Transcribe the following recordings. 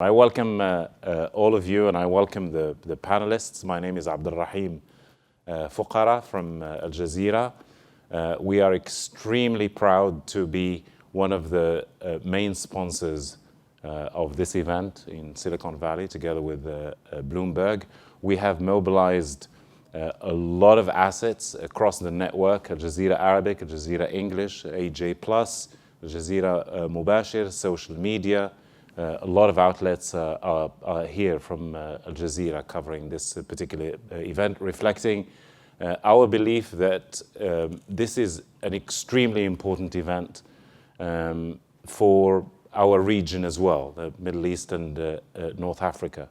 I welcome all of you, and I welcome the panelists. My name is Abdulrahim Fuqara from Al Jazeera. We are extremely proud to be one of the main sponsors of this event in Silicon Valley, together with Bloomberg. We have mobilized a lot of assets across the network: Al Jazeera Arabic, Al Jazeera English, AJ Plus, Al Jazeera Mubashir, social media. A lot of outlets are here from Al Jazeera covering this particular event, reflecting our belief that this is an extremely important event for our region as well, the Middle East and North Africa,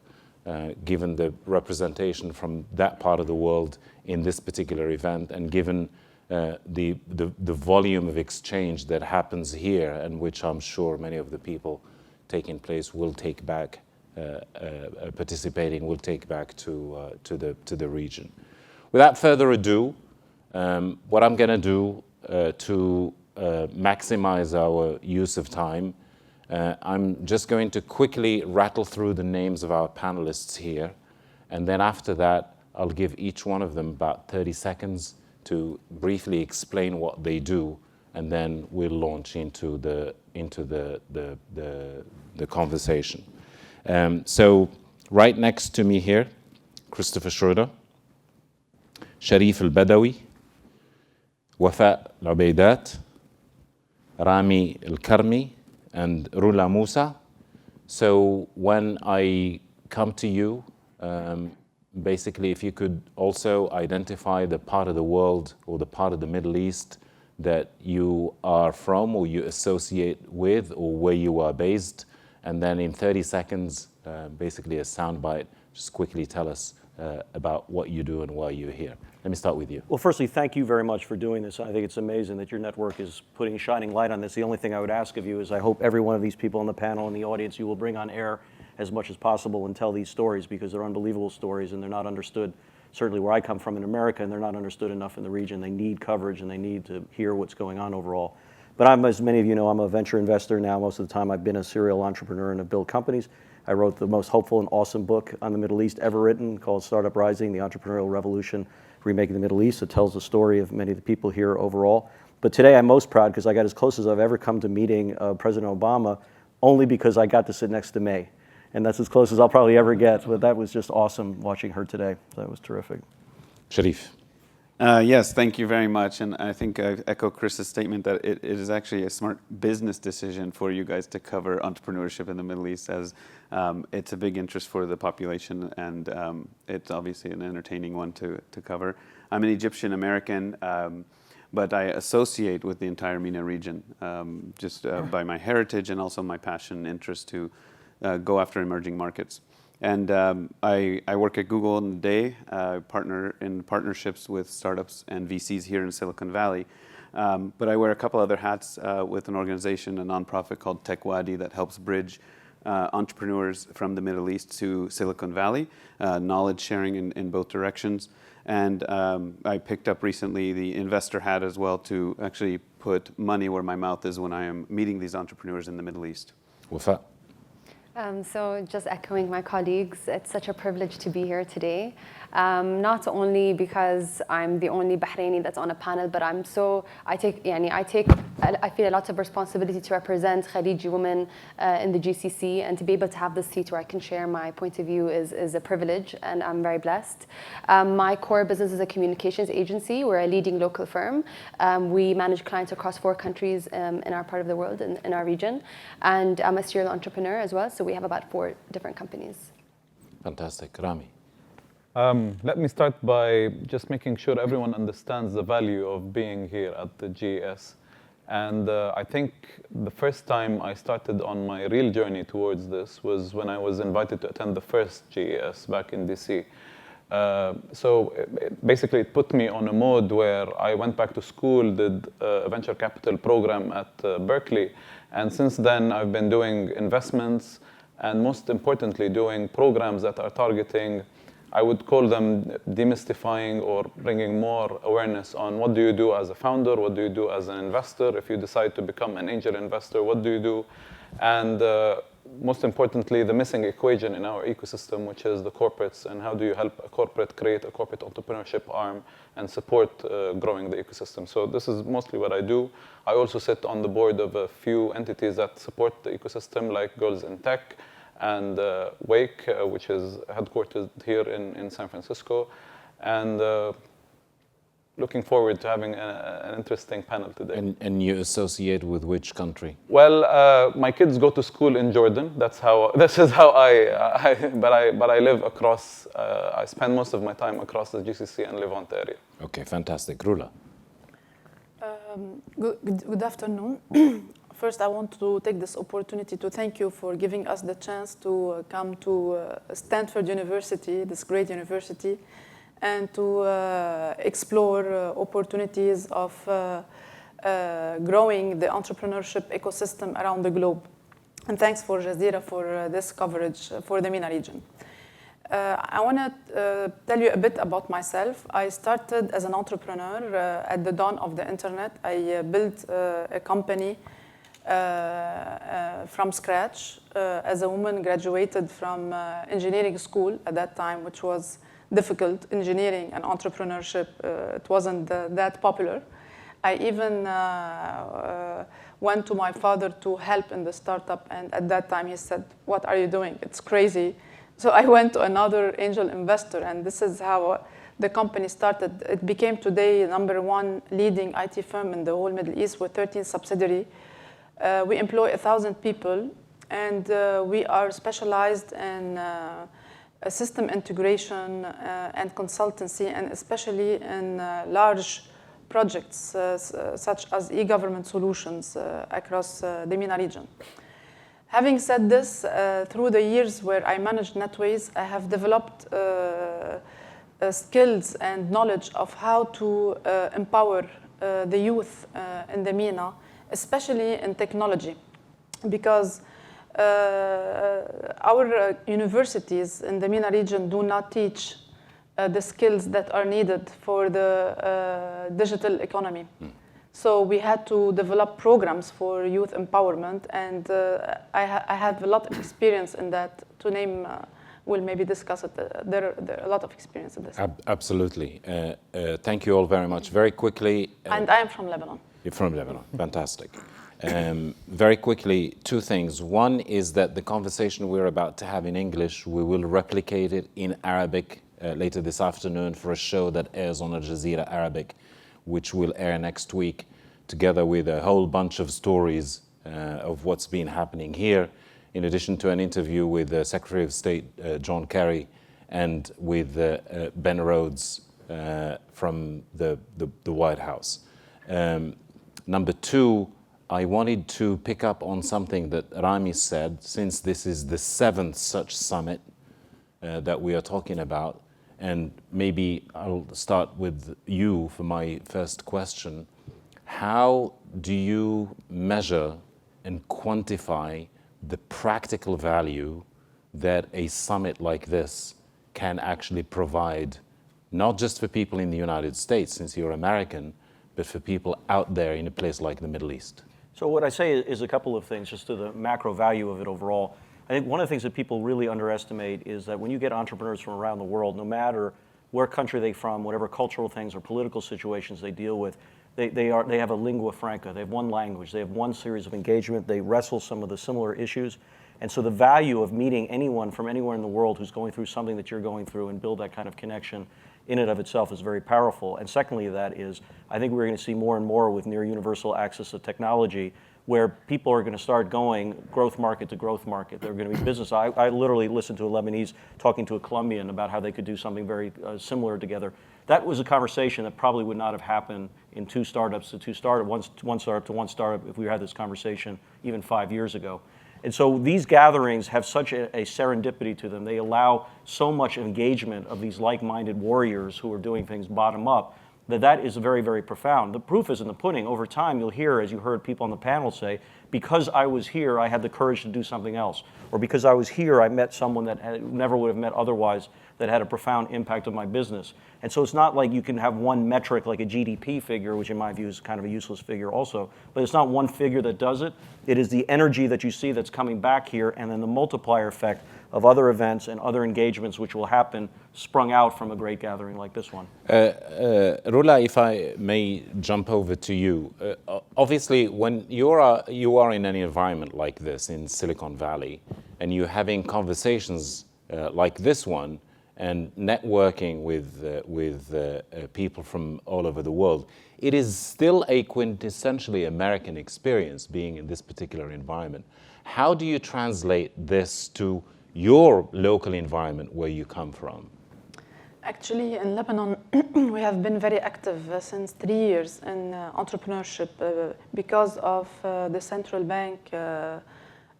given the representation from that part of the world in this particular event, and given the volume of exchange that happens here, and which I'm sure many of the people taking place will take back, participating will take back to the region. Without further ado, what I'm going to do to maximize our use of time, I'm just going to quickly rattle through the names of our panelists here, and then after that, I'll give each one of them about 30 seconds to briefly explain what they do, and then we'll launch into the conversation. So right next to me here, Christopher Schroeder, Sharif Al-Badawi, Wafa Al-Ubaidat, Rami Al-Karmi, and Rula Musa. So when I come to you, basically if you could also identify the part of the world or the part of the Middle East that you are from or you associate with or where you are based, and then in 30 seconds, basically a soundbite, just quickly tell us about what you do and why you're here. Let me start with you. Well, firstly, thank you very much for doing this. I think it's amazing that your network is putting a shining light on this. The only thing I would ask of you is I hope every one of these people on the panel and the audience you will bring on air as much as possible and tell these stories, because they're unbelievable stories and they're not understood. Certainly where I come from in America, and they're not understood enough in the region. They need coverage and they need to hear what's going on overall. But as many of you know, I'm a venture investor now. Most of the time I've been a serial entrepreneur and have built companies. I wrote the most hopeful and awesome book on the Middle East ever written, called Startup Rising, the Entrepreneurial Revolution, Remaking the Middle East. It tells the story of many of the people here overall. But today I'm most proud because I got as close as I've ever come to meeting President Obama, only because I got to sit next to May. And that's as close as I'll probably ever get. But that was just awesome watching her today. That was terrific. Sharif. Yes, thank you very much. And I think I echo Chris's statement that it is actually a smart business decision for you guys to cover entrepreneurship in the Middle East, as it's a big interest for the population, and it's obviously an entertaining one to cover. I'm an Egyptian American, but I associate with the entire MENA region just by my heritage and also my passion and interest to go after emerging markets. And I work at Google in the day, partner in partnerships with startups and VCs here in Silicon Valley. But I wear a couple other hats with an organization, a nonprofit called Tech Wadi, that helps bridge entrepreneurs from the Middle East to Silicon Valley, knowledge sharing in both directions. And I picked up recently the investor hat as well to actually put money where my mouth is when I am meeting these entrepreneurs in the Middle East. Wafa. So just echoing my colleagues, it's such a privilege to be here today. Not only because I'm the only Bahraini that's on a panel, but I feel a lot of responsibility to represent Khaliji women in the GCC, and to be able to have this seat where I can share my point of view is a privilege, and I'm very blessed. My core business is a communications agency. We're a leading local firm. We manage clients across 4 countries in our part of the world, in our region. And I'm a serial entrepreneur as well, so we have about 4 different companies. Fantastic. Rami. Let me start by just making sure everyone understands the value of being here at the GES. And I think the first time I started on my real journey towards this was when I was invited to attend the first GES back in DC. So basically it put me on a mode where I went back to school, did a venture capital program at Berkeley. And since then I've been doing investments, and most importantly doing programs that are targeting, I would call them demystifying or bringing more awareness on what do you do as a founder, what do you do as an investor, if you decide to become an angel investor, what do you do? And most importantly, the missing equation in our ecosystem, which is the corporates, and how do you help a corporate create a corporate entrepreneurship arm and support growing the ecosystem. So this is mostly what I do. I also sit on the board of a few entities that support the ecosystem, like Girls in Tech and Wake, which is headquartered here in San Francisco. And looking forward to having an interesting panel today. And you associate with which country? Well, my kids go to school in Jordan. This is how but I live across, I spend most of my time across the GCC and Levant area. Okay, fantastic. Rula. Good afternoon. First, I want to take this opportunity to thank you for giving us the chance to come to Stanford University, this great university, and to explore opportunities of growing the entrepreneurship ecosystem around the globe. And thanks for Jazeera for this coverage for the MENA region. I want to tell you a bit about myself. I started as an entrepreneur at the dawn of the internet. I built a company from scratch as a woman, graduated from engineering school at that time, which was difficult. Engineering and entrepreneurship, it wasn't that popular. I even went to my father to help in the startup, and at that time he said, "What are you doing? It's crazy." So I went to another angel investor, and this is how the company started. It became today #1 leading IT firm in the whole Middle East with 13 subsidiaries. We employ 1,000 people, and we are specialized in system integration and consultancy, and especially in large projects such as e-government solutions across the MENA region. Having said this, through the years where I managed Netways, I have developed skills and knowledge of how to empower the youth in the MENA, especially in technology, because our universities in the MENA region do not teach the skills that are needed for the digital economy. So we had to develop programs for youth empowerment, and I have a lot of experience in that. To name, we'll maybe discuss it. There are a lot of experience in this. Absolutely. Thank you all very much. Very quickly. And I am from Lebanon. You're from Lebanon. Fantastic. Very quickly, two things. One is that the conversation we're about to have in English, we will replicate it in Arabic later this afternoon for a show that airs on Al Jazeera Arabic, which will air next week, together with a whole bunch of stories of what's been happening here, in addition to an interview with the Secretary of State, John Kerry, and with Ben Rhodes from the White House. Number two, I wanted to pick up on something that Rami said, since this is the 7th such summit that we are talking about, and maybe I'll start with you for my first question. How do you measure and quantify the practical value that a summit like this can actually provide, not just for people in the United States, since you're American, but for people out there in a place like the Middle East? So what I say is a couple of things, just to the macro value of it overall. I think one of the things that people really underestimate is that when you get entrepreneurs from around the world, no matter where country they're from, whatever cultural things or political situations they deal with, they have a lingua franca. They have one language. They have one series of engagement. They wrestle some of the similar issues. And so the value of meeting anyone from anywhere in the world who's going through something that you're going through and build that kind of connection in and of itself is very powerful. And secondly, that is, I think we're going to see more and more with near universal access to technology, where people are going to start going growth market to growth market. They're going to be business. I literally listened to a Lebanese talking to a Colombian about how they could do something very similar together. That was a conversation that probably would not have happened in two startups to two startups, one startup to one startup, if we had this conversation even 5 years ago. And so these gatherings have such a serendipity to them. They allow so much engagement of these like-minded warriors who are doing things bottom up, that is very, very profound. The proof is in the pudding. Over time, you'll hear, as you heard people on the panel say, because I was here, I had the courage to do something else. Or because I was here, I met someone that never would have met otherwise that had a profound impact on my business. And so it's not like you can have one metric like a GDP figure, which in my view is kind of a useless figure also, but it's not one figure that does it. It is the energy that you see that's coming back here and then the multiplier effect of other events and other engagements which will happen sprung out from a great gathering like this one. Rula, if I may jump over to you. Obviously, when you are in an environment like this in Silicon Valley and you're having conversations like this one, and networking with people from all over the world, it is still a quintessentially American experience being in this particular environment. How do you translate this to your local environment where you come from? Actually, in Lebanon, we have been very active since 3 years in entrepreneurship because of the central bank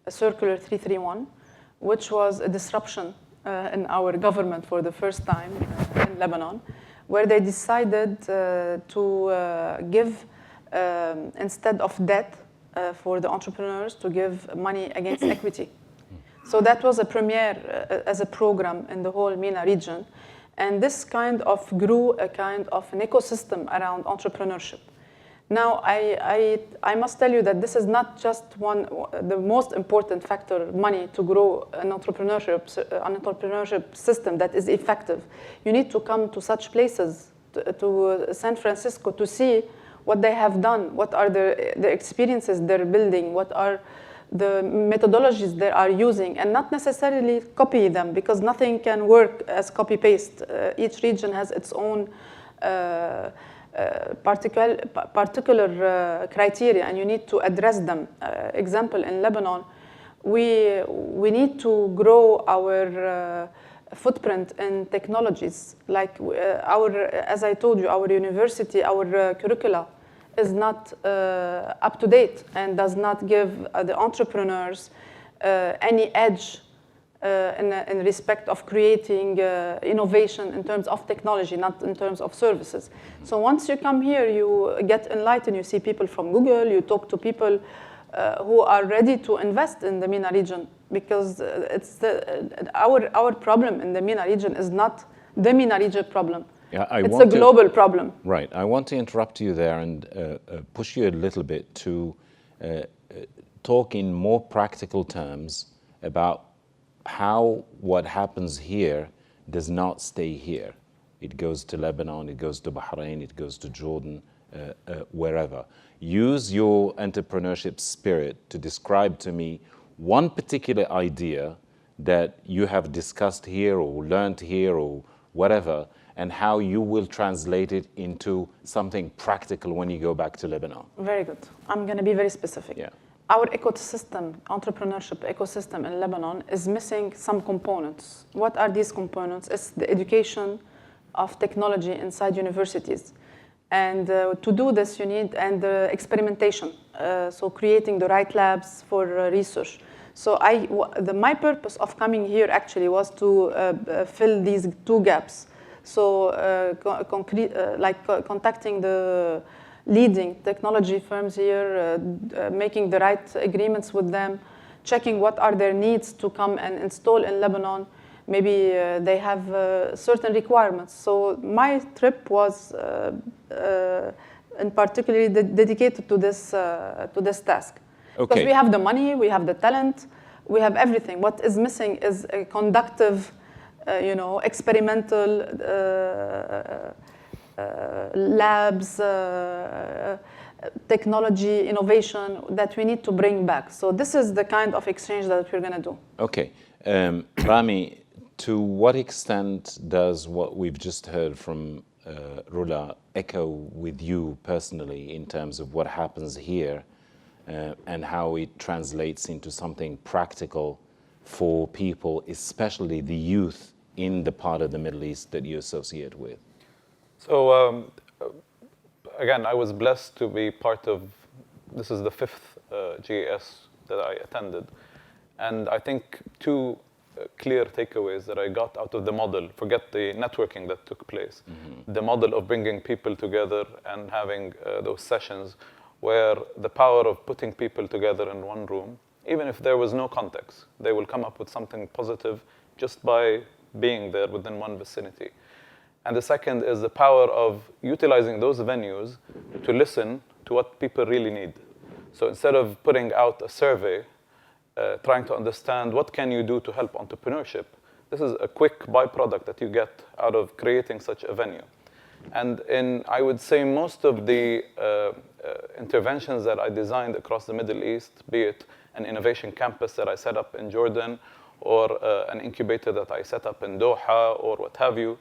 Circular 331, which was a disruption in our government for the first time in Lebanon, where they decided to give, instead of debt for the entrepreneurs, to give money against equity. So that was a premiere as a program in the whole MENA region. And this kind of grew a kind of an ecosystem around entrepreneurship. Now, I must tell you that this is not just the most important factor, money, to grow an entrepreneurship system that is effective. You need to come to such places, to San Francisco, to see what they have done, what are the experiences they're building, what are the methodologies they are using, and not necessarily copy them, because nothing can work as copy-paste. Each region has its own particular criteria, and you need to address them. Example, in Lebanon, we need to grow our footprint in technologies. Like as I told you, our university, our curricula is not up to date and does not give the entrepreneurs any edge in respect of creating innovation in terms of technology, not in terms of services. So once you come here, you get enlightened. You see people from Google. You talk to people who are ready to invest in the MENA region, because it's our problem in the MENA region is not the MENA region problem. Yeah, it's a global problem. Right. I want to interrupt you there and push you a little bit to talk in more practical terms about how what happens here does not stay here. It goes to Lebanon, it goes to Bahrain, it goes to Jordan, wherever. Use your entrepreneurship spirit to describe to me one particular idea that you have discussed here or learned here or whatever, and how you will translate it into something practical when you go back to Lebanon. Very good. I'm going to be very specific. Yeah. Our ecosystem, entrepreneurship ecosystem in Lebanon is missing some components. What are these components? It's the education of technology inside universities. And to do this, you need experimentation. So creating the right labs for research. So my purpose of coming here actually was to fill these two gaps. So contacting the leading technology firms here, making the right agreements with them, checking what are their needs to come and install in Lebanon. Maybe they have certain requirements. So my trip was in particularly dedicated to this task. Okay. Because we have the money, we have the talent, we have everything. What is missing is a conductive, experimental labs, technology, innovation that we need to bring back. So this is the kind of exchange that we're going to do. Okay. Rami, to what extent does what we've just heard from Rula echo with you personally in terms of what happens here and how it translates into something practical for people, especially the youth in the part of the Middle East that you associate with? So again, I was blessed to be part of, this is the 5th GES that I attended. And I think two clear takeaways that I got out of the model, forget the networking that took place. Mm-hmm. The model of bringing people together and having those sessions where the power of putting people together in one room, even if there was no context, they will come up with something positive just by being there within one vicinity. And the second is the power of utilizing those venues to listen to what people really need. So instead of putting out a survey, trying to understand what can you do to help entrepreneurship, this is a quick byproduct that you get out of creating such a venue. And in, I would say, most of the interventions that I designed across the Middle East, be it an innovation campus that I set up in Jordan, or an incubator that I set up in Doha, or what have you,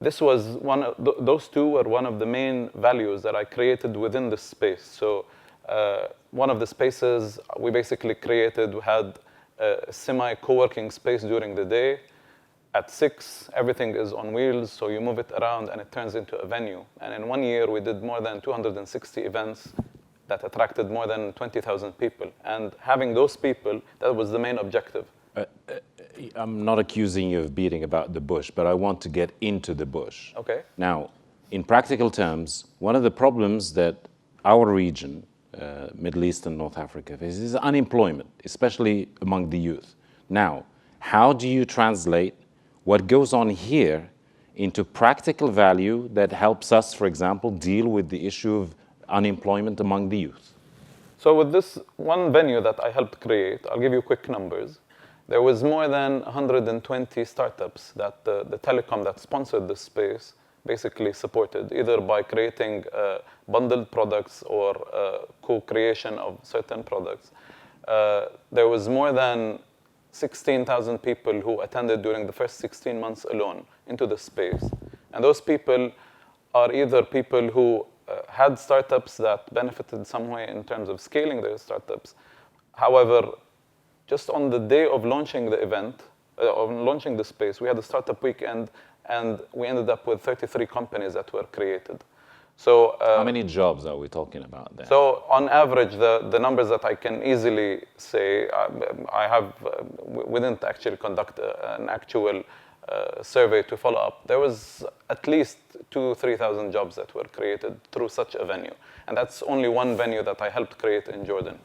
this was one of those two were one of the main values that I created within this space. So one of the spaces we basically created, we had a semi-co-working space during the day. At 6, everything is on wheels, so you move it around and it turns into a venue. And in 1 year, we did more than 260 events that attracted more than 20,000 people. And having those people, that was the main objective. I'm not accusing you of beating about the bush, but I want to get into the bush. Okay. Now, in practical terms, one of the problems that our region, Middle East and North Africa, faces is unemployment, especially among the youth. Now, how do you translate what goes on here into practical value that helps us, for example, deal with the issue of unemployment among the youth? So with this one venue that I helped create, I'll give you quick numbers. There was more than 120 startups that the telecom that sponsored this space basically supported, either by creating bundled products or co-creation of certain products. There was more than 16,000 people who attended during the first 16 months alone into the space. And those people are either people who had startups that benefited some way in terms of scaling their startups. However, just on the day of launching the event, of launching the space, we had a startup weekend, and we ended up with 33 companies that were created. So how many jobs are we talking about there? So on average, the numbers that I can easily say, we didn't actually conduct an actual survey to follow up. There was at least 2,000 to 3,000 jobs that were created through such a venue. And that's only one venue that I helped create in Jordan.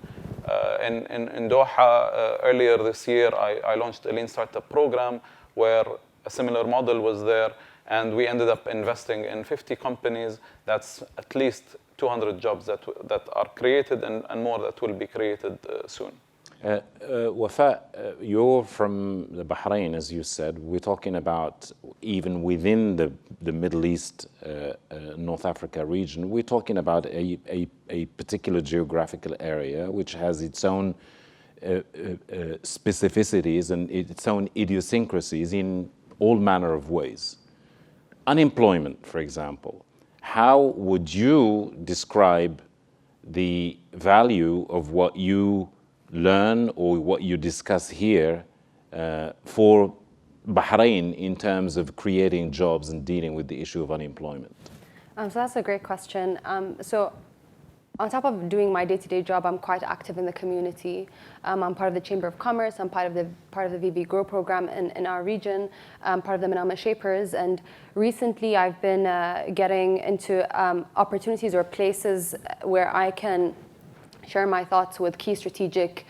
In Doha, earlier this year, I launched a Lean Startup program where a similar model was there. And we ended up investing in 50 companies. That's at least 200 jobs that are created and more that will be created soon. Wafa, you're from the Bahrain, as you said. We're talking about even within the Middle East, North Africa region, we're talking about a particular geographical area which has its own specificities and its own idiosyncrasies in all manner of ways. Unemployment, for example, how would you describe the value of what you learn or what you discuss here for Bahrain in terms of creating jobs and dealing with the issue of unemployment? So that's a great question. So on top of doing my day-to-day job, I'm quite active in the community. I'm part of the Chamber of Commerce. I'm part of the VV Grow program in our region. I'm part of the Manama Shapers. And recently, I've been getting into opportunities or places where I can share my thoughts with key strategic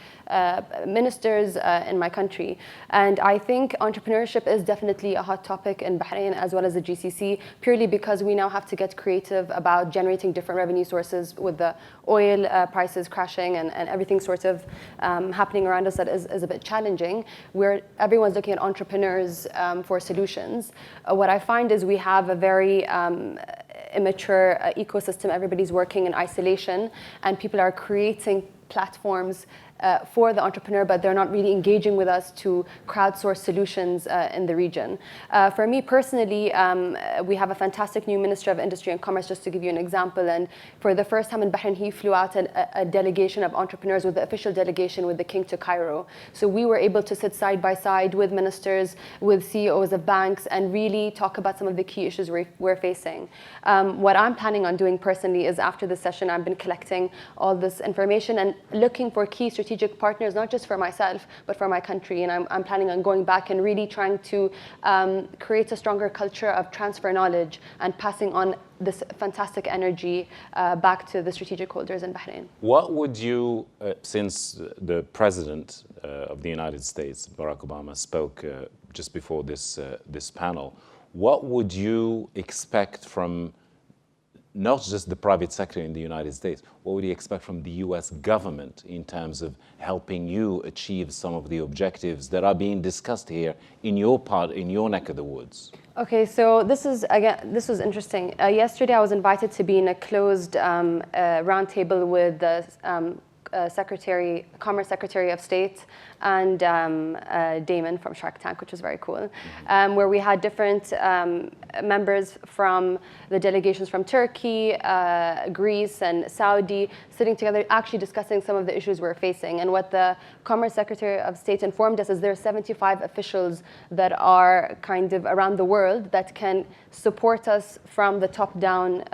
ministers in my country. And I think entrepreneurship is definitely a hot topic in Bahrain as well as the GCC, purely because we now have to get creative about generating different revenue sources with the oil prices crashing and everything sort of happening around us that is a bit challenging, where everyone's looking at entrepreneurs for solutions. What I find is we have a very immature ecosystem. Everybody's working in isolation, and people are creating platforms for the entrepreneur, but they're not really engaging with us to crowdsource solutions in the region. For me personally, we have a fantastic new Minister of Industry and Commerce, just to give you an example. And for the first time in Bahrain, he flew out a delegation of entrepreneurs with the official delegation with the king to Cairo. So we were able to sit side by side with ministers, with CEOs of banks, and really talk about some of the key issues we're facing. What I'm planning on doing personally is after this session, I've been collecting all this information and looking for key strategic strategic partners, not just for myself, but for my country. And I'm planning on going back and really trying to create a stronger culture of transfer knowledge and passing on this fantastic energy back to the strategic holders in Bahrain. What would you, since the President of the United States, Barack Obama, spoke just before this panel, what would you expect from not just the private sector in the United States, what would you expect from the US government in terms of helping you achieve some of the objectives that are being discussed here in your neck of the woods? Okay, so this was interesting. Yesterday I was invited to be in a closed roundtable with the Commerce Secretary of State and Damon from Shark Tank, which was very cool, where we had different members from the delegations from Turkey, Greece, and Saudi sitting together, actually discussing some of the issues we're facing. And what the Commerce Secretary of State informed us is there are 75 officials that are kind of around the world that can support us from the top-down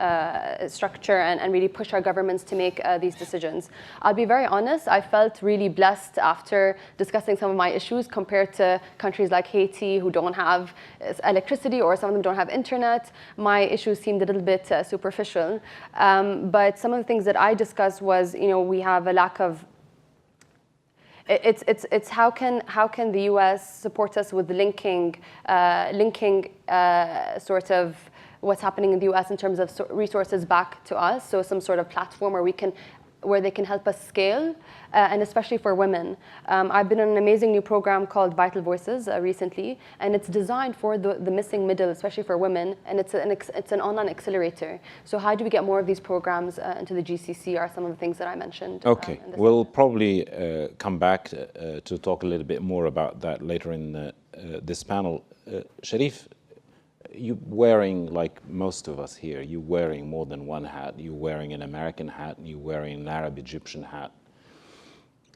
structure and really push our governments to make these decisions. I'll be very honest, I felt really blessed after discussing some of my issues compared to countries like Haiti who don't have electricity, or some of them don't have internet. My issues seemed a little bit superficial. But some of the things that I discussed was, we have a lack of it's how can the U.S. support us with linking sort of what's happening in the U.S. in terms of resources back to us, so some sort of platform where they can help us scale, and especially for women. I've been on an amazing new program called Vital Voices recently, and it's designed for the missing middle, especially for women, and it's an online accelerator. So how do we get more of these programs into the GCC are some of the things that I mentioned. Okay, we'll probably come back to talk a little bit more about that later in this panel. Sharif, you're wearing, like most of us here, you're wearing more than one hat. You're wearing an American hat, and you're wearing an Arab Egyptian hat.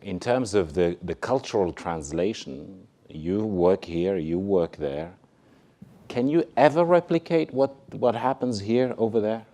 In terms of the cultural translation, you work here, you work there. Can you ever replicate what happens here over there?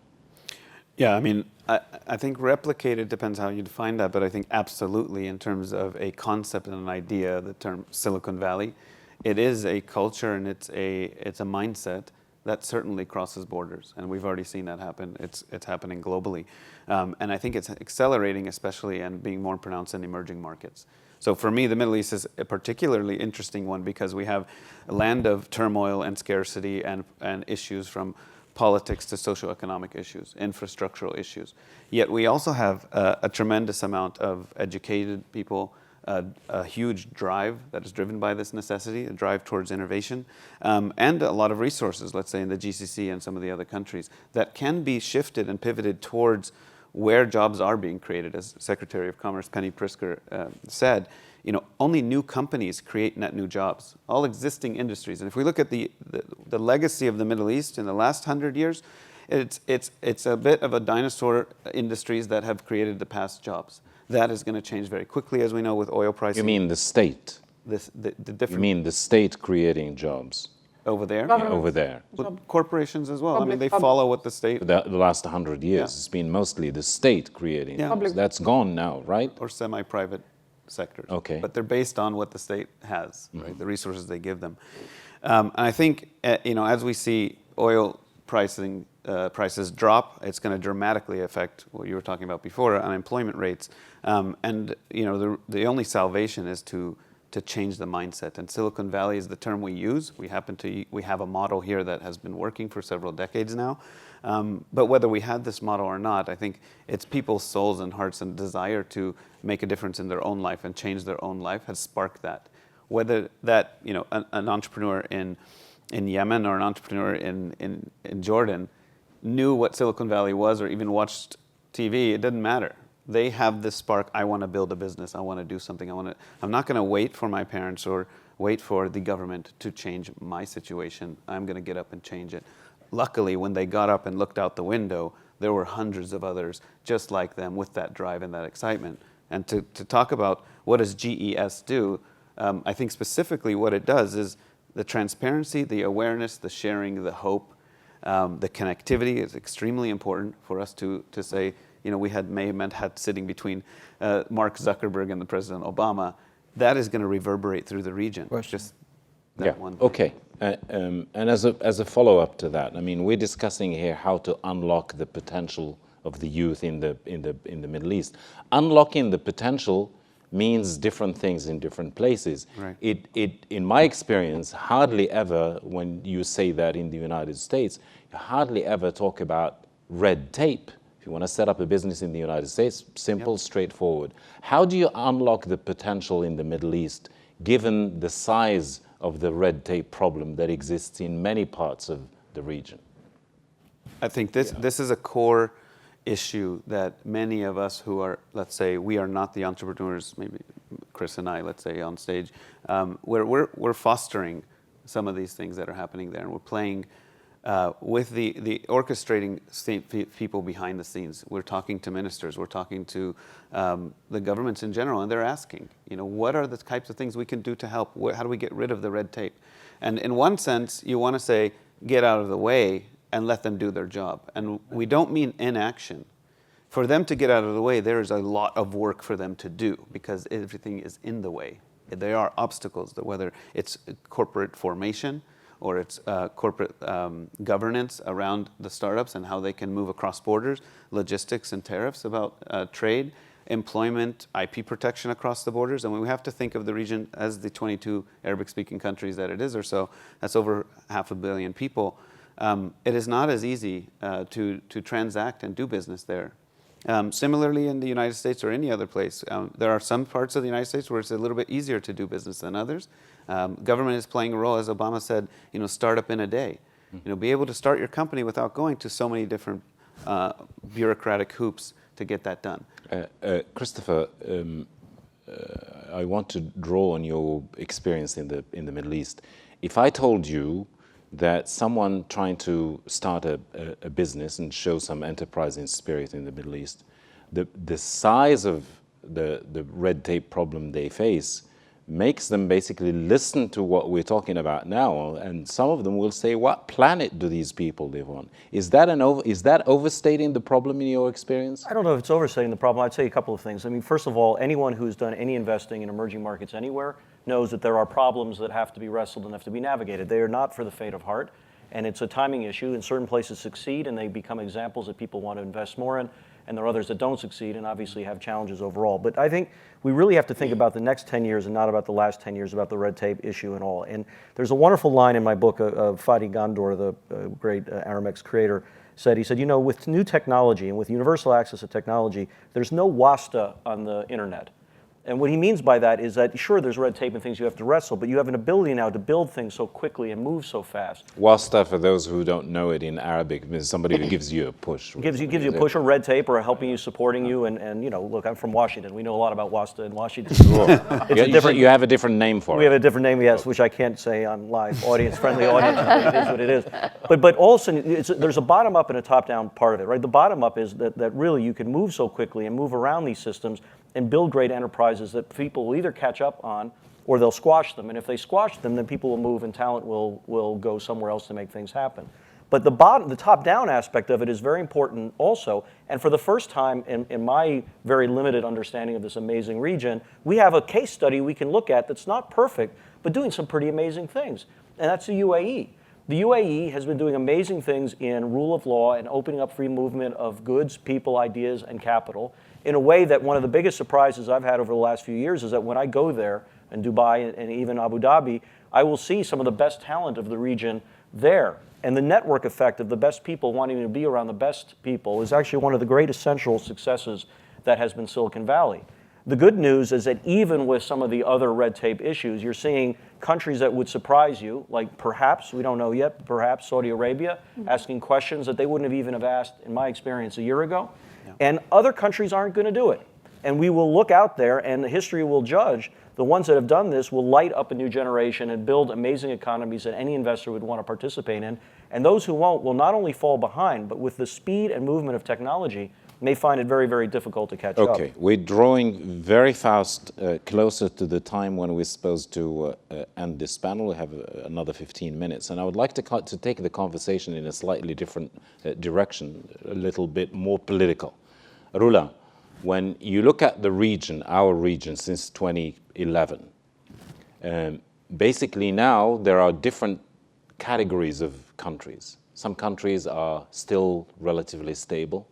Yeah, I mean, I think replicated depends how you define that, but I think absolutely in terms of a concept and an idea, the term Silicon Valley, it is a culture and it's a mindset that certainly crosses borders, and we've already seen that happen. It's happening globally, and I think it's accelerating, especially and being more pronounced in emerging markets. So for me, the Middle East is a particularly interesting one because we have a land of turmoil and scarcity and issues from politics to socioeconomic issues, infrastructural issues. Yet we also have a tremendous amount of educated people, a huge drive that is driven by this necessity, a drive towards innovation, and a lot of resources, let's say in the GCC and some of the other countries, that can be shifted and pivoted towards where jobs are being created. As Secretary of Commerce Penny Pritzker said, only new companies create net new jobs. All existing industries, and if we look at the legacy of the Middle East in the last 100 years, it's a bit of a dinosaur industries that have created the past jobs. That is going to change very quickly, as we know, with oil pricing. You mean the state? The different. You mean the state creating jobs? Over there? Yeah, over there. But corporations as well. I mean, they follow what the state... The last 100 years, it's been mostly the state creating jobs. That's gone now, right? Or semi-private sectors. Okay. But they're based on what the state has, right? The resources they give them. And I think, as we see oil prices drop, it's going to dramatically affect what you were talking about before, unemployment rates. And the only salvation is to change the mindset. And Silicon Valley is the term we use. We have a model here that has been working for several decades now. But whether we had this model or not, I think it's people's souls and hearts and desire to make a difference in their own life and change their own life has sparked that. Whether that an entrepreneur in Yemen or an entrepreneur in Jordan knew what Silicon Valley was or even watched TV, it didn't matter. They have this spark, I want to build a business, I want to do something, I'm not going to wait for my parents or wait for the government to change my situation. I'm going to get up and change it. Luckily, when they got up and looked out the window, there were hundreds of others just like them with that drive and that excitement. And to talk about what does GES do, I think specifically what it does is the transparency, the awareness, the sharing, the hope, the connectivity is extremely important for us to say, we may have had sitting between Mark Zuckerberg and the President Obama, that is going to reverberate through the region. Just that one thing. Okay. And as a follow-up to that, I mean, we're discussing here how to unlock the potential of the youth in the Middle East. Unlocking the potential means different things in different places. Right. It in my experience, hardly ever, when you say that in the United States, you hardly ever talk about red tape. If you want to set up a business in the United States, simple, straightforward. How do you unlock the potential in the Middle East, given the size of the red tape problem that exists in many parts of the region? I think this is a core issue that many of us who are, let's say, we are not the entrepreneurs, maybe Chris and I, let's say, on stage, we're fostering some of these things that are happening there, and we're playing with the orchestrating people behind the scenes. We're talking to ministers, we're talking to the governments in general, and they're asking, what are the types of things we can do to help? How do we get rid of the red tape? And in one sense, you want to say, get out of the way and let them do their job. And we don't mean inaction. For them to get out of the way, there is a lot of work for them to do because everything is in the way. There are obstacles, whether it's corporate formation or it's corporate governance around the startups and how they can move across borders, logistics and tariffs about trade, employment, IP protection across the borders. And we have to think of the region as the 22 Arabic-speaking countries that it is or so. That's over 500 million people. It is not as easy to transact and do business there. Similarly, in the United States or any other place, there are some parts of the United States where it's a little bit easier to do business than others. Government is playing a role, as Obama said, start up in a day. Be able to start your company without going to so many different bureaucratic hoops to get that done. Christopher, I want to draw on your experience in the Middle East. If I told you that someone trying to start a business and show some enterprising spirit in the Middle East, the size of the red tape problem they face makes them basically listen to what we're talking about now, and some of them will say, what planet do these people live on? Is that overstating the problem in your experience? I don't know if it's overstating the problem. I'd say a couple of things. I mean, first of all, anyone who's done any investing in emerging markets anywhere knows that there are problems that have to be wrestled and have to be navigated. They are not for the faint of heart, and it's a timing issue. In certain places succeed, and they become examples that people want to invest more in, and there are others that don't succeed and obviously have challenges overall. But I think we really have to think about the next 10 years and not about the last 10 years, about the red tape issue and all. And there's a wonderful line in my book of Fadi Gandor, the great Aramex creator, he said, with new technology and with universal access to technology, there's no wasta on the internet. And what he means by that is that, sure, there's red tape and things you have to wrestle, but you have an ability now to build things so quickly and move so fast. Wasta, for those who don't know it in Arabic, is somebody who gives you a push. Gives you a push or red tape or helping you, supporting you. And look, I'm from Washington. We know a lot about Wasta in Washington. You have a different name for it. We have a different name, yes, which I can't say on live. Audience-friendly audience. It is what it is. But also, there's a bottom-up and a top-down part of it, right? The bottom-up is that really you can move so quickly and move around these systems and build great enterprises that people will either catch up on or they'll squash them. And if they squash them, then people will move and talent will go somewhere else to make things happen. But the top-down aspect of it is very important also. And for the first time in my very limited understanding of this amazing region, we have a case study we can look at that's not perfect, but doing some pretty amazing things. And that's the UAE. The UAE has been doing amazing things in rule of law and opening up free movement of goods, people, ideas, and capital in a way that one of the biggest surprises I've had over the last few years is that when I go there, in Dubai and even Abu Dhabi, I will see some of the best talent of the region there. And the network effect of the best people wanting to be around the best people is actually one of the great essential successes that has been Silicon Valley. The good news is that even with some of the other red tape issues, you're seeing countries that would surprise you, like perhaps, we don't know yet, but perhaps Saudi Arabia, asking questions that they wouldn't have even have asked, in my experience, a year ago. Yeah. And other countries aren't going to do it. And we will look out there, and history will judge. The ones that have done this will light up a new generation and build amazing economies that any investor would want to participate in. And those who won't will not only fall behind, but with the speed and movement of technology, may find it very, very difficult to catch up. Okay, we're drawing very fast closer to the time when we're supposed to end this panel. We have another 15 minutes, and I would like to take the conversation in a slightly different direction, a little bit more political. Rula, when you look at the region, our region, since 2011, basically now there are different categories of countries. Some countries are still relatively stable.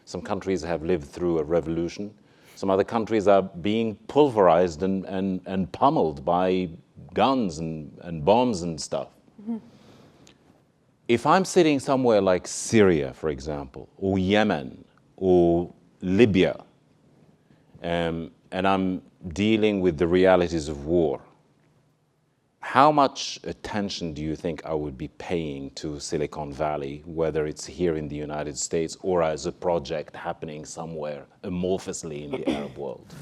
Some countries have lived through a revolution. Some other countries are being pulverized and pummeled by guns and bombs and stuff. Mm-hmm. If I'm sitting somewhere like Syria, for example, or Yemen, or Libya, and I'm dealing with the realities of war, how much attention do you think I would be paying to Silicon Valley, whether it's here in the United States or as a project happening somewhere amorphously in the Arab world?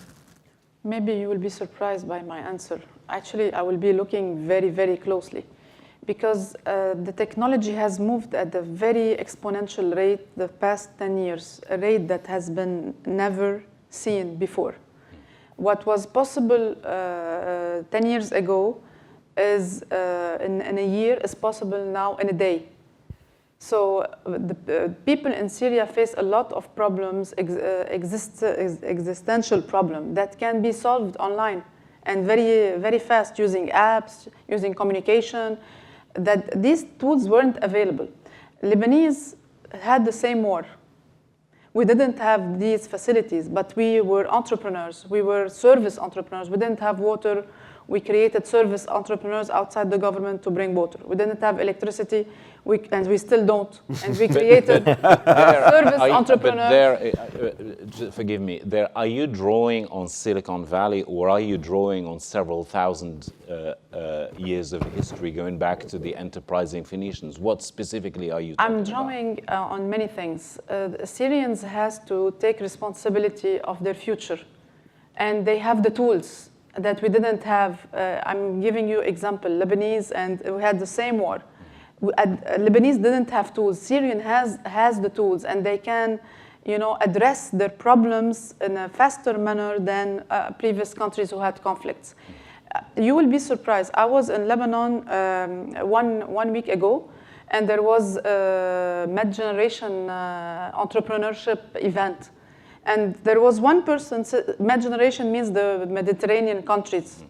Maybe you will be surprised by my answer. Actually, I will be looking very, very closely because the technology has moved at a very exponential rate the past 10 years, a rate that has been never seen before. What was possible 10 years ago is in a year is possible now in a day. So the people in Syria face a lot of problems, existential problems that can be solved online and very, very fast using apps, using communication, that these tools weren't available. Lebanese had the same war. We didn't have these facilities, but we were entrepreneurs. We were service entrepreneurs. We didn't have water. We created service entrepreneurs outside the government to bring water. We didn't have electricity, and we still don't. And we created service entrepreneurs. Forgive me, are you drawing on Silicon Valley, or are you drawing on several thousand years of history going back to the enterprising Phoenicians? What specifically are you talking I'm drawing on many things. The Syrians has to take responsibility of their future, and they have the tools that we didn't have. I'm giving you example, Lebanese, and we had the same war. Lebanese didn't have tools. Syrian has the tools, and they can, address their problems in a faster manner than previous countries who had conflicts. You will be surprised. I was in Lebanon one week ago, and there was a mid-generation entrepreneurship event. And there was one person, mid-generation means the Mediterranean countries.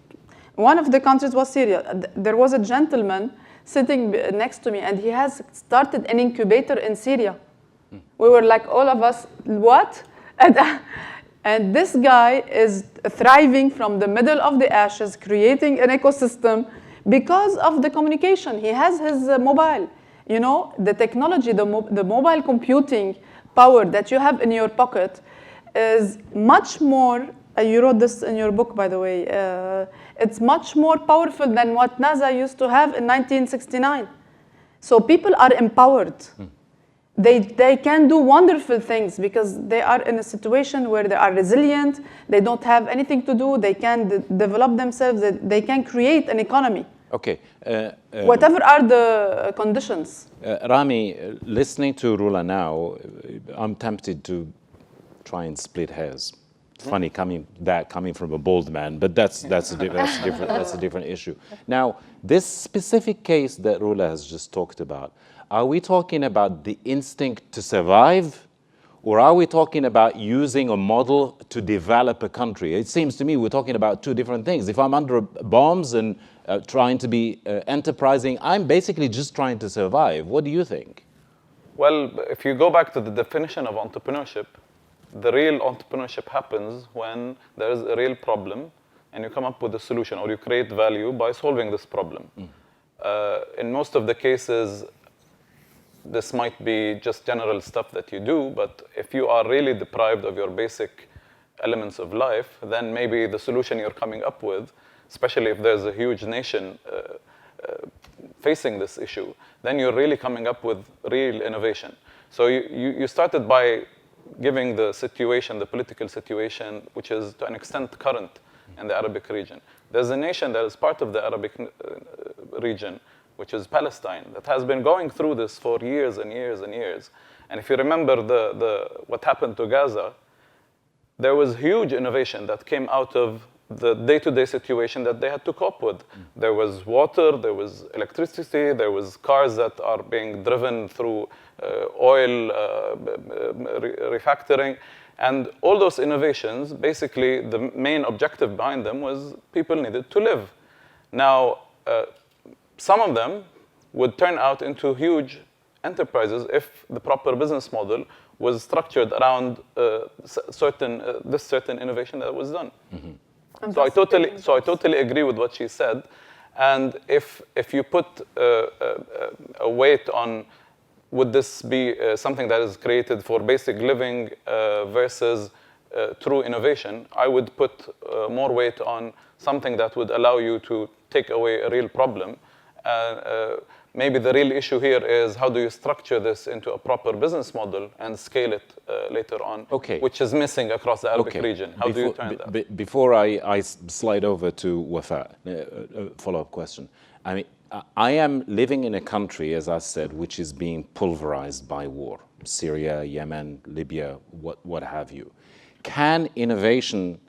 One of the countries was Syria. There was a gentleman sitting next to me, and he has started an incubator in Syria. We were like, all of us, what? And this guy is thriving from the middle of the ashes, creating an ecosystem because of the communication. He has his mobile. The technology, the mobile computing power that you have in your pocket is much more, you wrote this in your book, by the way, it's much more powerful than what NASA used to have in 1969. So people are empowered. They can do wonderful things because they are in a situation where they are resilient, they don't have anything to do, they can develop themselves, they can create an economy. Okay. Whatever are the conditions. Rami, listening to Rula now, I'm tempted to try and split hairs. It's funny coming from a bald man, but that's a different issue. Now, this specific case that Rula has just talked about, are we talking about the instinct to survive, or are we talking about using a model to develop a country? It seems to me we're talking about two different things. If I'm under bombs and trying to be enterprising, I'm basically just trying to survive. What do you think? Well, if you go back to the definition of entrepreneurship, the real entrepreneurship happens when there is a real problem and you come up with a solution, or you create value by solving this problem. In most of the cases, this might be just general stuff that you do, but if you are really deprived of your basic elements of life, then maybe the solution you're coming up with, especially if there's a huge nation facing this issue, then you're really coming up with real innovation. So you started by giving the situation, the political situation, which is to an extent current in the Arabic region. There's a nation that is part of the Arabic region, which is Palestine, that has been going through this for years and years and years. And if you remember what happened to Gaza, there was huge innovation that came out of the day-to-day situation that they had to cope with. There was water, there was electricity, there was cars that are being driven through oil refactoring. And all those innovations, basically, the main objective behind them was people needed to live. Now, some of them would turn out into huge enterprises if the proper business model was structured around this certain innovation that was done. Mm-hmm. So I totally agree with what she said. And if you put a weight on would this be something that is created for basic living versus true innovation, I would put more weight on something that would allow you to take away a real problem. Maybe the real issue here is how do you structure this into a proper business model and scale it later on, which is missing across the Arabic region. How do you turn that? Before I slide over to Wafa, a follow-up question. I mean, I am living in a country, as I said, which is being pulverized by war. Syria, Yemen, Libya, what have you. Can innovation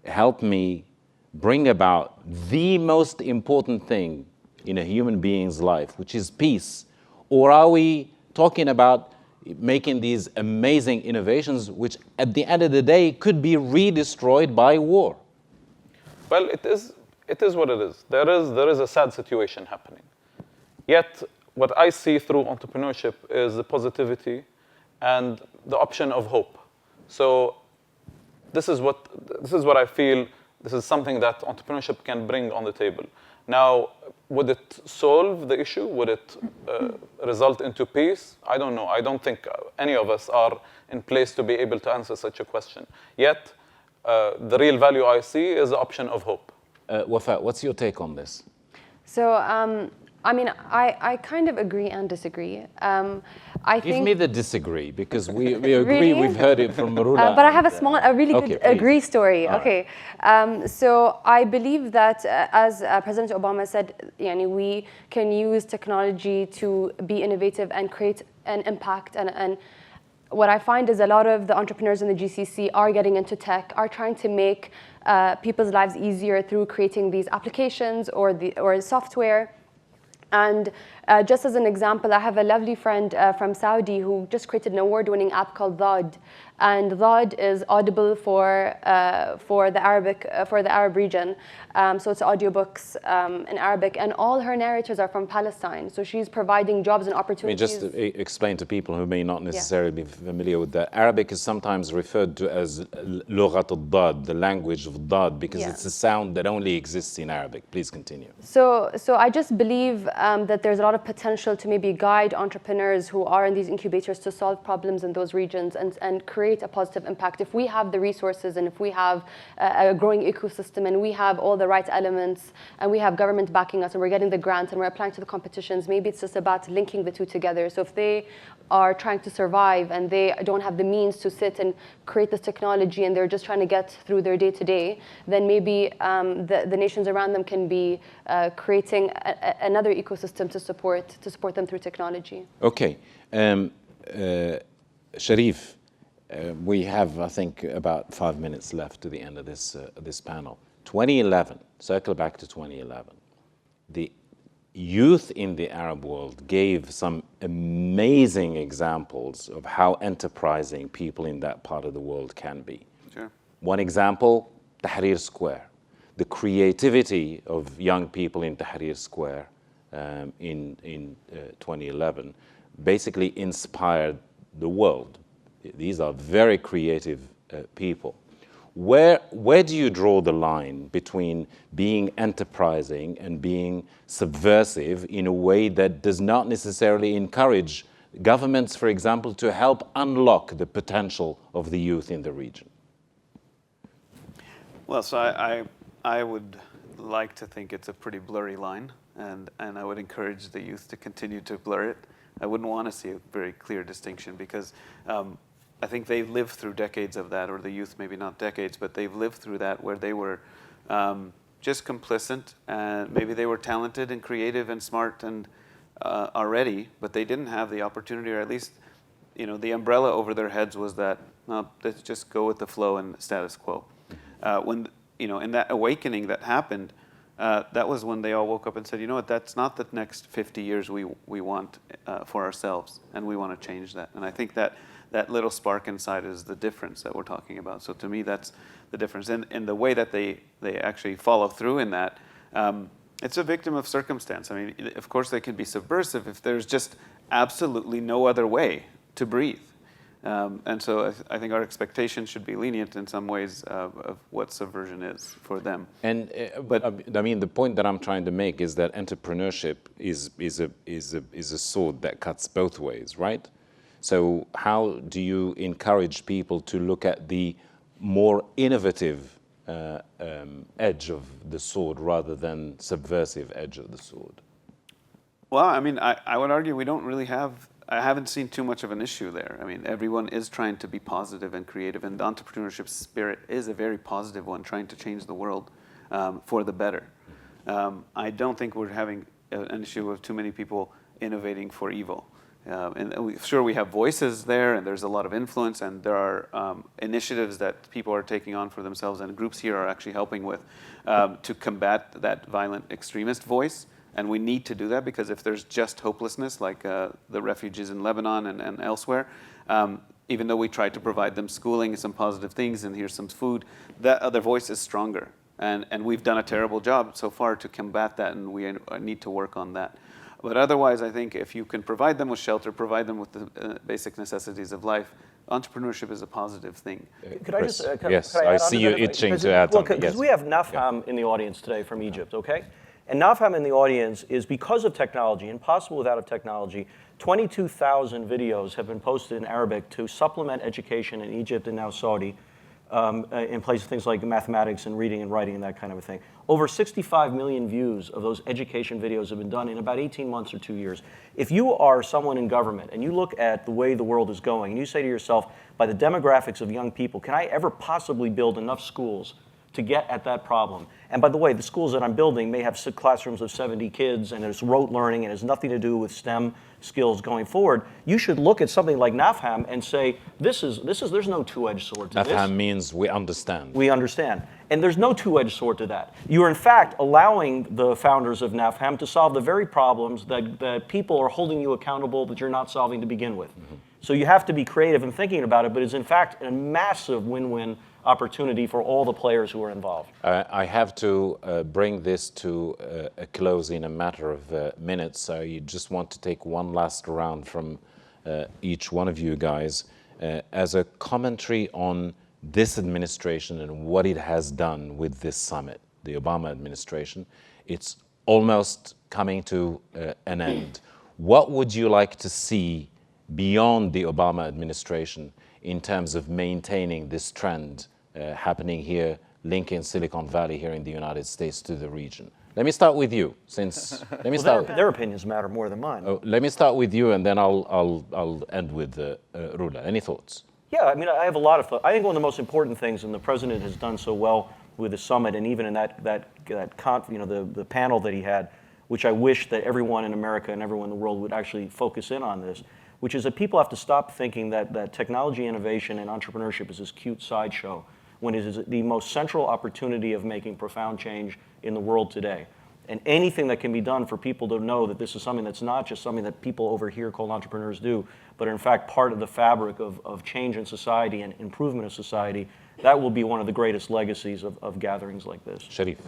help me bring about the most important thing in a human being's life, which is peace? Or are we talking about making these amazing innovations, which at the end of the day could be redestroyed by war? Well, it is what it is. There is a sad situation happening. Yet, what I see through entrepreneurship is the positivity and the option of hope. So this is what I feel. This is something that entrepreneurship can bring on the table. Now, would it solve the issue? Would it result into peace? I don't know. I don't think any of us are in place to be able to answer such a question. Yet, the real value I see is the option of hope. Wafa, what's your take on this? So, I mean, I kind of agree and disagree. Give me the disagree, because we agree. Really? We've heard it from Marula. But I have a really good agree story. All okay. So I believe that, as President Obama said, we can use technology to be innovative and create an impact. And what I find is a lot of the entrepreneurs in the GCC are getting into tech, are trying to make people's lives easier through creating these applications or software. And just as an example, I have a lovely friend from Saudi who just created an award-winning app called Dhad. And Dhad is audible for the Arab region. So it's audiobooks in Arabic, and all her narrators are from Palestine. So she's providing jobs and opportunities. Let me just explain to people who may not necessarily be familiar with that. Arabic is sometimes referred to as Lughat al-Dhad, the language of Dhad, because it's a sound that only exists in Arabic. Please continue. So I just believe that there's a lot of potential to maybe guide entrepreneurs who are in these incubators to solve problems in those regions and create a positive impact. If we have the resources and if we have a growing ecosystem and we have all the right elements and we have government backing us and we're getting the grants and we're applying to the competitions, maybe it's just about linking the two together. So if they are trying to survive and they don't have the means to sit and create this technology and they're just trying to get through their day-to-day, then maybe the nations around them can be creating another ecosystem to support them through technology. Okay. Sharif, we have, I think, about 5 minutes left to the end of this panel. 2011, circle back to 2011. The youth in the Arab world gave some amazing examples of how enterprising people in that part of the world can be. Sure. One example, Tahrir Square. The creativity of young people in Tahrir Square in 2011 basically inspired the world. These are very creative people. Where do you draw the line between being enterprising and being subversive in a way that does not necessarily encourage governments, for example, to help unlock the potential of the youth in the region? Well, so I would like to think it's a pretty blurry line, and I would encourage the youth to continue to blur it. I wouldn't want to see a very clear distinction because I think they've lived through decades of that, or the youth maybe not decades, but they've lived through that where they were just complicit, and maybe they were talented and creative and smart and already, but they didn't have the opportunity, or at least the umbrella over their heads was that, no, let's just go with the flow and status quo. When in that awakening that happened, that was when they all woke up and said, you know what, that's not the next 50 years we want for ourselves, and we want to change that. And I think that that little spark inside is the difference that we're talking about. So to me, that's the difference. And the way that they actually follow through in that, it's a victim of circumstance. I mean, of course, they can be subversive if there's just absolutely no other way to breathe. And so I think our expectation should be lenient in some ways of what subversion is for them. And I mean, the point that I'm trying to make is that entrepreneurship is a sword that cuts both ways, right? So how do you encourage people to look at the more innovative edge of the sword rather than subversive edge of the sword? Well, I mean, I would argue we don't really have. I haven't seen too much of an issue there. I mean, everyone is trying to be positive and creative, and the entrepreneurship spirit is a very positive one, trying to change the world for the better. I don't think we're having an issue with too many people innovating for evil. Sure, we have voices there, and there's a lot of influence, and there are initiatives that people are taking on for themselves, and groups here are actually helping with to combat that violent extremist voice. And we need to do that because if there's just hopelessness, like the refugees in Lebanon and elsewhere, even though we try to provide them schooling and some positive things and here's some food, that other voice is stronger. And we've done a terrible job so far to combat that, and we need to work on that. But otherwise, I think if you can provide them with shelter, provide them with the basic necessities of life, entrepreneurship is a positive thing. Could I just, yes, could I add on see to you that? itching to add something. Because Yes. we have Nafham in the audience today from Egypt, okay? And Nafham in the audience is because of technology, impossible without technology. 22,000 videos have been posted in Arabic to supplement education in Egypt and now Saudi, in place of things like mathematics and reading and writing and that kind of a thing. Over 65 million views of those education videos have been done in about 18 months or 2 years. If you are someone in government and you look at the way the world is going and you say to yourself, by the demographics of young people, can I ever possibly build enough schools to get at that problem? And by the way, the schools that I'm building may have classrooms of 70 kids and there's rote learning and it has nothing to do with STEM skills going forward. You should look at something like Nafham and say, there's no two-edged sword to this. Nafham means we understand. We understand. And there's no two-edged sword to that. You are in fact allowing the founders of Nafham to solve the very problems that people are holding you accountable that you're not solving to begin with. Mm-hmm. So you have to be creative in thinking about it, but it's in fact a massive win-win opportunity for all the players who are involved. I have to bring this to a close in a matter of minutes. So you just want to take one last round from each one of you guys as a commentary on this administration and what it has done with this summit, the Obama administration. It's almost coming to an end. What would you like to see beyond the Obama administration in terms of maintaining this trend happening here, linking Silicon Valley here in the United States to the region? Let me start with you, since let me start. Their opinions matter more than mine. Oh, let me start with you, and then I'll end with Rula. Any thoughts? Yeah, I mean, I have a lot of thoughts. I think one of the most important things, and the president has done so well with the summit, and even in the panel that he had, which I wish that everyone in America and everyone in the world would actually focus in on this, which is that people have to stop thinking that technology innovation and entrepreneurship is this cute sideshow, when it is the most central opportunity of making profound change in the world today. And anything that can be done for people to know that this is something that's not just something that people over here called entrepreneurs do, but in fact part of the fabric of change in society and improvement of society, that will be one of the greatest legacies of gatherings like this. Sharif.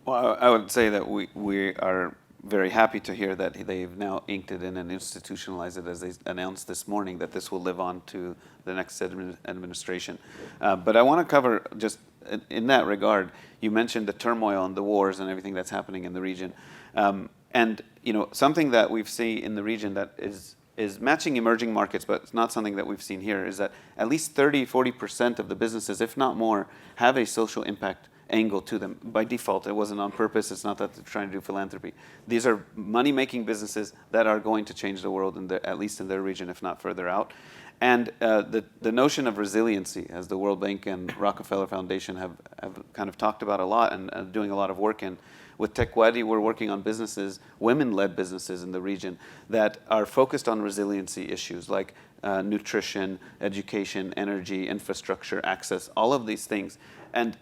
Well, I would say that we are very happy to hear that they've now inked it in and institutionalized it, as they announced this morning, that this will live on to the next administration. But I want to cover, just in that regard, you mentioned the turmoil and the wars and everything that's happening in the region. And something that we've seen in the region that is matching emerging markets, but it's not something that we've seen here, is that at least 30-40% of the businesses, if not more, have a social impact angle to them. By default, it wasn't on purpose. It's not that they're trying to do philanthropy. These are money-making businesses that are going to change the world, at least in their region, if not further out. And the notion of resiliency, as the World Bank and Rockefeller Foundation have kind of talked about a lot and doing a lot of work in. With Tekwadi, we're working on businesses, women-led businesses in the region that are focused on resiliency issues like nutrition, education, energy, infrastructure, access, all of these things. And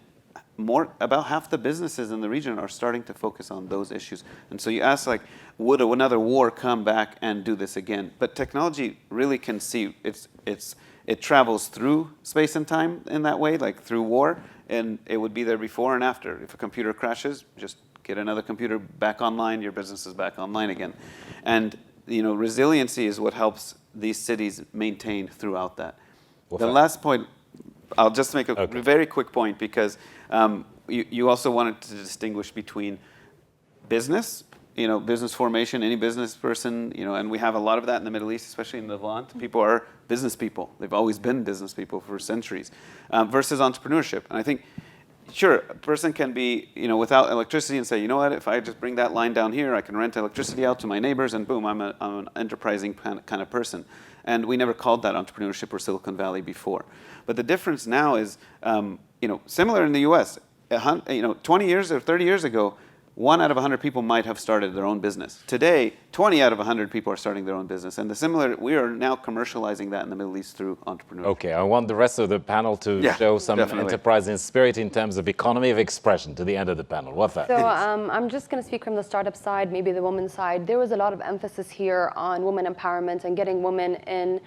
about half the businesses in the region are starting to focus on those issues. And so you ask, would another war come back and do this again? But technology really can see it's it travels through space and time in that way, like through war, and it would be there before and after. If a computer crashes, just get another computer back online, your business is back online again. And resiliency is what helps these cities maintain throughout that. The last point, I'll just make a very quick point, because you also wanted to distinguish between business, business formation, any business person, and we have a lot of that in the Middle East, especially in the Levant. People are business people. They've always been business people for centuries, versus entrepreneurship. And I think, sure, a person can be, without electricity and say, you know what, if I just bring that line down here, I can rent electricity out to my neighbors, and boom, I'm an enterprising kind of person. And we never called that entrepreneurship or Silicon Valley before. But the difference now is, similar in the US, 20 years or 30 years ago, 1 out of 100 people might have started their own business. Today, 20 out of 100 people are starting their own business. And we are now commercializing that in the Middle East through entrepreneurship. Okay, I want the rest of the panel to show some enterprising spirit in terms of economy of expression to the end of the panel. What's that? So I'm just going to speak from the startup side, maybe the women's side. There was a lot of emphasis here on women empowerment and getting women in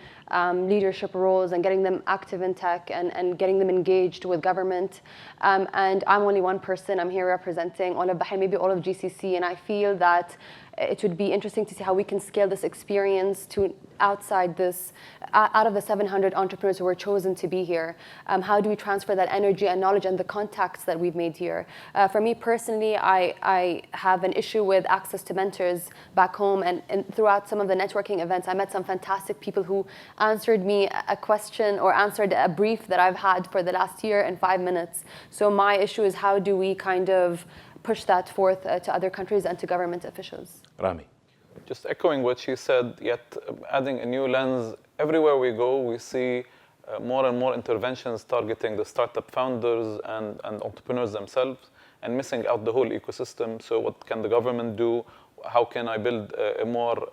leadership roles and getting them active in tech and getting them engaged with government. And I'm only one person. I'm here representing all of Bahrain, maybe all of GCC, and I feel that it would be interesting to see how we can scale this experience to outside this, out of the 700 entrepreneurs who were chosen to be here. How do we transfer that energy and knowledge and the contacts that we've made here? For me personally, I have an issue with access to mentors back home, and throughout some of the networking events, I met some fantastic people who answered me a question or answered a brief that I've had for the last year in 5 minutes. So my issue is, how do we kind of push that forth to other countries and to government officials? Rami. Just echoing what she said, yet adding a new lens. Everywhere we go, we see more and more interventions targeting the startup founders and entrepreneurs themselves, and missing out the whole ecosystem. So what can the government do? How can I build a more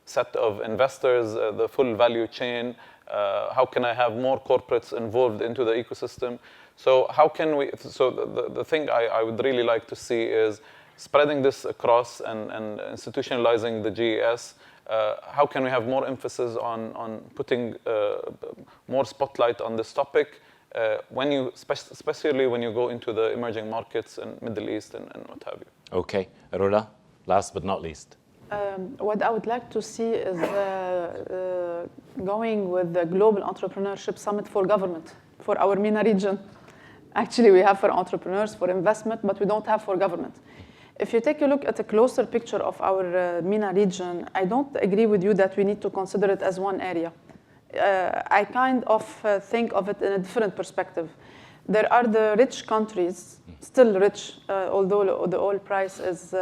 set of investors, the full value chain? How can I have more corporates involved into the ecosystem? So how can we, so the thing I would really like to see is spreading this across and institutionalizing the GES. How can we have more emphasis on putting more spotlight on this topic, especially when you go into the emerging markets in Middle East and what have you? Okay, Rula, last but not least. What I would like to see is going with the Global Entrepreneurship Summit for government, for our MENA region. Actually, we have for entrepreneurs, for investment, but we don't have for government. If you take a look at a closer picture of our MENA region, I don't agree with you that we need to consider it as one area. I kind of think of it in a different perspective. There are the rich countries, still rich, although the oil price is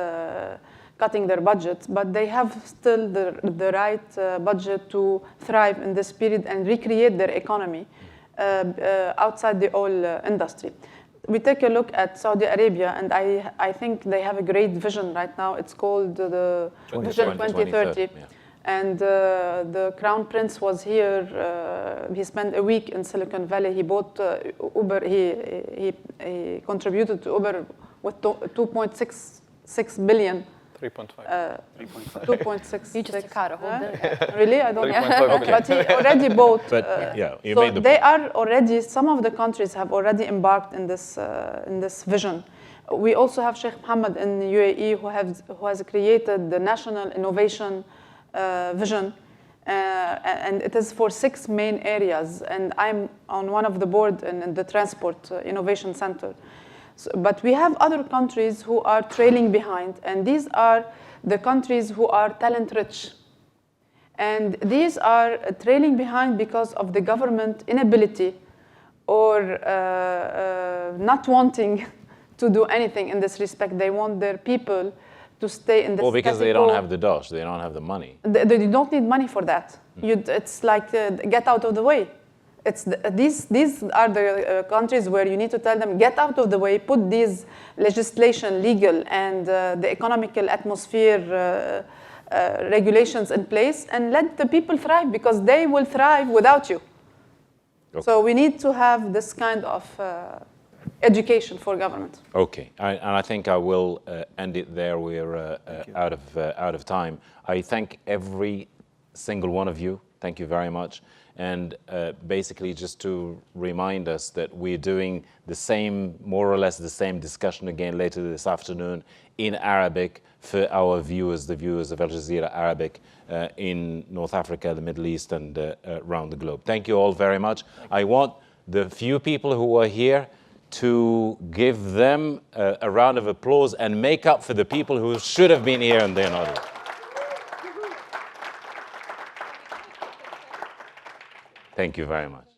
cutting their budget, but they have still the right budget to thrive in this period and recreate their economy outside the oil industry. We take a look at Saudi Arabia, and I think they have a great vision right now. It's called the Vision 2030. Yeah. And the Crown Prince was here. He spent a week in Silicon Valley. He bought Uber. He contributed to Uber with 2.66 billion. 3.5. 2.6. You just got a whole billion. Really? I don't know. But he already bought. But yeah, you so made the they point. are already. Some of the countries have already embarked in this vision. We also have Sheikh Mohammed in the UAE who has created the National Innovation Vision, and it is for 6 main areas. And I'm on one of the board in the Transport Innovation Center. But we have other countries who are trailing behind, and these are the countries who are talent-rich. And these are trailing behind because of the government inability or not wanting to do anything in this respect. They want their people to stay in the Well, because they don't have the dosh, they don't have the money. They don't need money for that. It's like, get out of the way. These are the countries where you need to tell them, get out of the way, put these legislation, legal, and the economical atmosphere regulations in place, and let the people thrive, because they will thrive without you. Okay. So we need to have this kind of education for government. Okay, and I think I will end it there. We're out of time. I thank every single one of you. Thank you very much. and basically just to remind us that we're doing the same, more or less the same discussion again later this afternoon in Arabic for our viewers, the viewers of Al Jazeera Arabic in North Africa, the Middle East, and around the globe. Thank you all very much. I want the few people who are here to give them a round of applause and make up for the people who should have been here and they're not here. Thank you very much.